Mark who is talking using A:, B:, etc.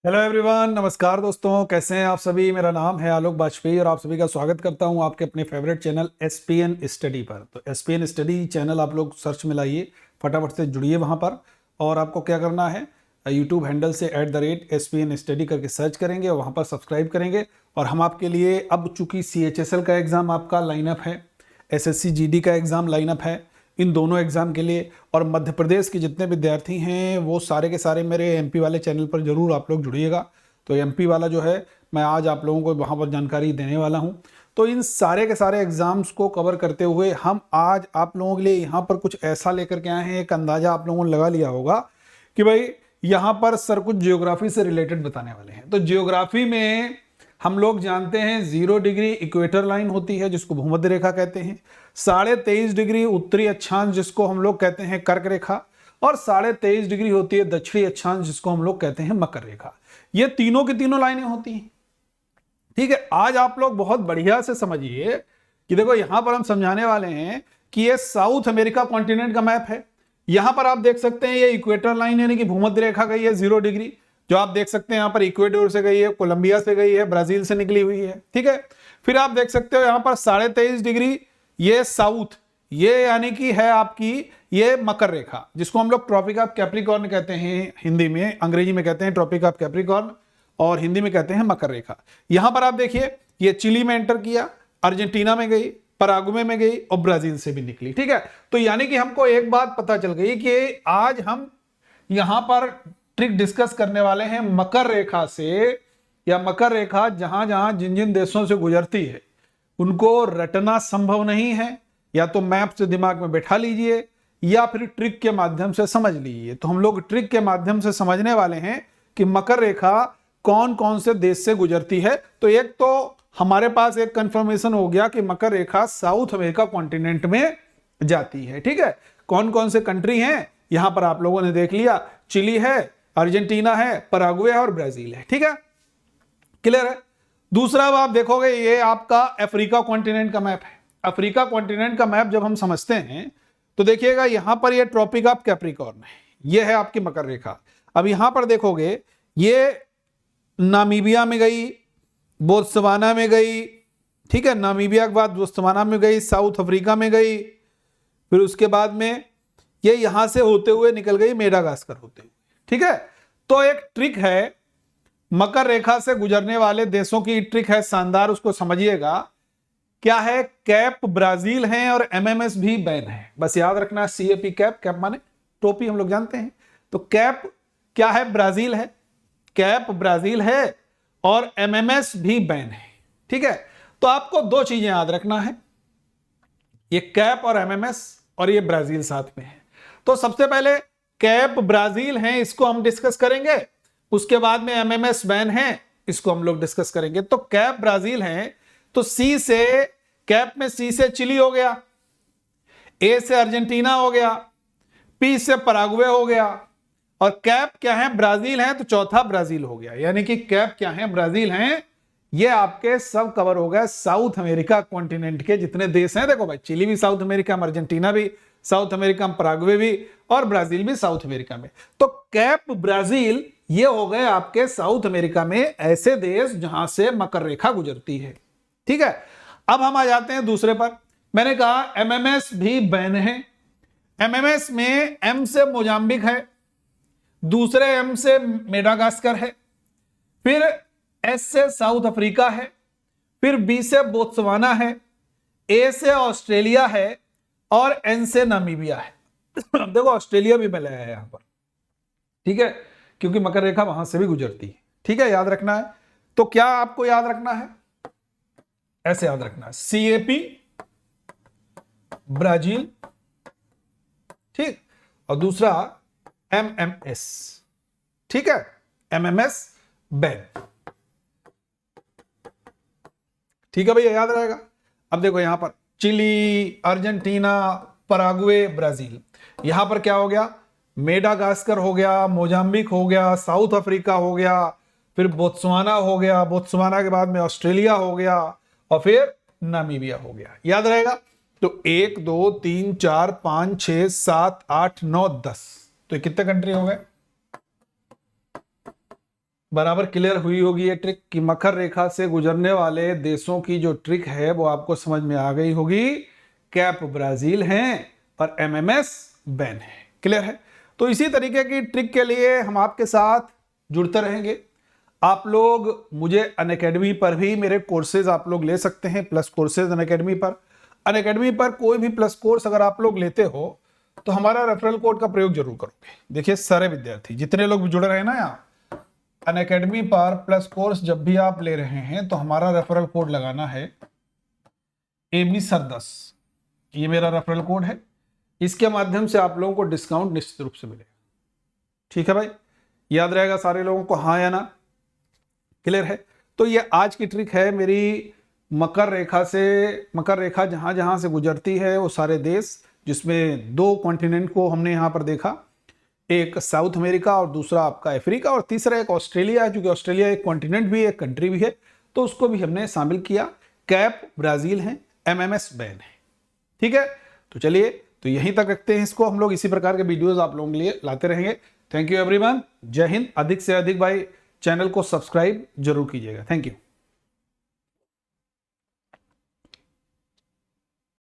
A: Hello everyone, नमस्कार दोस्तों, कैसे हैं आप सभी। मेरा नाम है आलोक वाजपेयी और आप सभी का स्वागत करता हूं आपके अपने फेवरेट चैनल एसपीएन स्टडी पर। तो एसपीएन स्टडी चैनल आप लोग सर्च में लाइए, फटाफट से जुड़िए वहां पर। और आपको क्या करना है, यूट्यूब हैंडल से @SPN स्टडी करके सर्च करेंगे और वहां पर सब्सक्राइब करेंगे। और हम आपके लिए, अब चूंकि CHSL का एग्ज़ाम आपका लाइनअप है, SSC GD का एग्ज़ाम लाइनअप है, इन दोनों एग्ज़ाम के लिए, और मध्य प्रदेश के जितने विद्यार्थी हैं वो सारे के सारे मेरे MP वाले चैनल पर ज़रूर आप लोग जुड़िएगा। तो MP वाला जो है, मैं आज आप लोगों को वहाँ पर जानकारी देने वाला हूँ। तो इन सारे के सारे एग्ज़ाम्स को कवर करते हुए हम आज आप लोगों के लिए यहाँ पर कुछ ऐसा लेकर के आए हैं। एक अंदाज़ा आप लोगों ने लगा लिया होगा कि भाई यहाँ पर सर कुछ जियोग्राफी से रिलेटेड बताने वाले हैं। तो जियोग्राफी में हम लोग जानते हैं 0 डिग्री इक्वेटर लाइन होती है जिसको भूमध्य रेखा कहते हैं, 23.5 डिग्री उत्तरी अक्षांश जिसको हम लोग कहते हैं कर्क रेखा, और 23.5 डिग्री होती है दक्षिणी अक्षांश जिसको हम लोग कहते हैं मकर रेखा। ये तीनों की तीनों लाइनें होती हैं। ठीक है, आज आप लोग बहुत बढ़िया से समझिए कि देखो यहां पर हम समझाने वाले हैं कि ये साउथ अमेरिका कॉन्टिनेंट का मैप है। यहां पर आप देख सकते हैं ये इक्वेटर लाइन यानी कि भूमध्य रेखा गई है 0 डिग्री, जो आप देख सकते हैं यहां पर इक्वेडोर से गई है, कोलंबिया से गई है, ब्राजील से निकली हुई है। ठीक है, फिर आप देख सकते हो यहां पर 23.5 डिग्री ये साउथ, ये यानी कि है आपकी ये मकर रेखा जिसको हम लोग ट्रॉपिक ऑफ कैप्रिकॉर्न कहते हैं हिंदी में, अंग्रेजी में कहते हैं ट्रॉपिक ऑफ कैप्रिकॉर्न और हिंदी में कहते हैं मकर रेखा। यहां पर आप देखिए ये चिली में एंटर किया, अर्जेंटीना में गई, पराग्वे में गई और ब्राजील से भी निकली। ठीक है, तो यानी कि हमको एक बात पता चल गई कि आज हम यहां पर ट्रिक डिस्कस करने वाले हैं मकर रेखा से, या मकर रेखा जहां जहां जिन जिन देशों से गुजरती है उनको रटना संभव नहीं है, या तो मैप से दिमाग में बैठा लीजिए या फिर ट्रिक के माध्यम से समझ लीजिए। तो हम लोग ट्रिक के माध्यम से समझने वाले हैं कि मकर रेखा कौन कौन से देश से गुजरती है। तो एक तो हमारे पास एक कंफर्मेशन हो गया कि मकर रेखा साउथ अमेरिका कॉन्टिनेंट में जाती है। ठीक है, कौन कौन से कंट्री हैं यहां पर आप लोगों ने देख लिया, चिली है, अर्जेंटीना है, पराग्वे है और ब्राजील है। ठीक है, क्लियर है। दूसरा आप देखोगे ये आपका अफ्रीका कॉन्टिनेंट का मैप है। अफ्रीका कॉन्टिनेंट का मैप जब हम समझते हैं तो देखिएगा यहां पर ये ट्रॉपिक ऑफ कैप्रिकॉर्न है, ये है आपकी मकर रेखा। अब यहां पर देखोगे ये नामीबिया में गई, बोत्सवाना में गई, ठीक है, नामीबिया के बाद बोत्सवाना में गई, साउथ अफ्रीका में गई, फिर उसके बाद में ये यहां से होते हुए निकल गई मेडागास्कर होते हुए। ठीक है, तो एक ट्रिक है मकर रेखा से गुजरने वाले देशों की, ट्रिक है शानदार, उसको समझिएगा। क्या है, कैप ब्राजील है और MMS भी बैन है। बस याद रखना, CAP कैप, कैप माने टोपी, हम लोग जानते हैं। तो कैप क्या है, ब्राजील है, कैप ब्राजील है और MMS भी बैन है। ठीक है, तो आपको दो चीजें याद रखना है, ये कैप और MMS और ये ब्राजील साथ में है। तो सबसे पहले कैप ब्राजील है, इसको हम डिस्कस करेंगे, उसके बाद में MMS बैन है, इसको हम लोग डिस्कस करेंगे। तो कैप ब्राजील है, तो C से, कैप में C से चिली हो गया, A से अर्जेंटीना हो गया, P से पराग्वे हो गया, और कैप क्या है, ब्राजील है, तो चौथा ब्राजील हो गया। यानी कि कैप क्या है, ब्राजील है। ये आपके सब कवर हो गए साउथ अमेरिका कॉन्टिनेंट के जितने देश हैं। देखो भाई, चिली भी साउथ अमेरिका में, अर्जेंटीना भी साउथ अमेरिका में, पराग्वे भी और ब्राजील भी साउथ अमेरिका में। तो कैप ब्राजील ये हो गए आपके साउथ अमेरिका में ऐसे देश जहां से मकर रेखा गुजरती है। ठीक है, अब हम आ जाते हैं दूसरे पर। मैंने कहा MMS भी बैन है। MMS में M से मोजाम्बिक है, दूसरे M से मेडागास्कर है, फिर S से साउथ अफ्रीका है, फिर B से बोत्सवाना है, A से ऑस्ट्रेलिया है और N से नामीबिया है। देखो ऑस्ट्रेलिया भी मैं लाया यहां पर, ठीक है, क्योंकि मकर रेखा वहां से भी गुजरती है। ठीक है, याद रखना है। तो क्या आपको याद रखना है, ऐसे याद रखना है, CAP ब्राजील, ठीक, और दूसरा MMS। ठीक है, MMS बैन। ठीक है भैया, याद रहेगा। अब देखो यहां पर चिली, अर्जेंटीना, पराग्वे, ब्राजील, यहां पर क्या हो गया, मेडागास्कर हो गया, मोजाम्बिक हो गया, साउथ अफ्रीका हो गया, फिर बोत्सवाना हो गया, बोत्सवाना के बाद में ऑस्ट्रेलिया हो गया और फिर नामीबिया हो गया। याद रहेगा। तो 1 2 3 4 5 6 7 8 9 10, तो कितने कंट्री हो गए, बराबर क्लियर हुई होगी ये ट्रिक कि मकर रेखा से गुजरने वाले देशों की जो ट्रिक है वो आपको समझ में आ गई होगी। कैप ब्राजील है और एमएमएस बैन है। क्लियर है? तो इसी तरीके की ट्रिक के लिए हम आपके साथ जुड़ते रहेंगे। आप लोग मुझे अनअकैडमी पर भी मेरे कोर्सेज आप लोग ले सकते हैं, प्लस कोर्सेज अनअकैडमी पर। अनअकैडमी पर कोई भी प्लस कोर्स अगर आप लोग लेते हो तो हमारा रेफरल कोड का प्रयोग जरूर करोगे। देखिए सारे विद्यार्थी जितने लोग जुड़ रहे हैं ना यहाँ अनअकैडमी पर प्लस कोर्स जब भी आप ले रहे हैं तो हमारा रेफरल कोड लगाना है AB सर 10। ये मेरा रेफरल कोड है, इसके माध्यम से आप लोगों को डिस्काउंट निश्चित रूप से मिलेगा। ठीक है भाई, याद रहेगा सारे लोगों को, हाँ या ना? क्लियर है? तो ये आज की ट्रिक है मेरी मकर रेखा से। मकर रेखा जहां जहां से गुजरती है वो सारे देश, जिसमें 2 कॉन्टिनेंट को हमने यहां पर देखा, एक साउथ अमेरिका और दूसरा आपका अफ्रीका, और तीसरा एक ऑस्ट्रेलिया है, क्योंकि ऑस्ट्रेलिया एक कॉन्टिनेंट भी है, एक कंट्री भी है, तो उसको भी हमने शामिल किया। कैप ब्राजील है, एमएमएस बैन है। ठीक है, तो चलिए तो यहीं तक रखते हैं इसको। हम लोग इसी प्रकार के वीडियोस आप लोगों के लिए लाते रहेंगे। थैंक यू एवरीवन, जय हिंद। अधिक से अधिक भाई चैनल को सब्सक्राइब जरूर कीजिएगा। Thank you.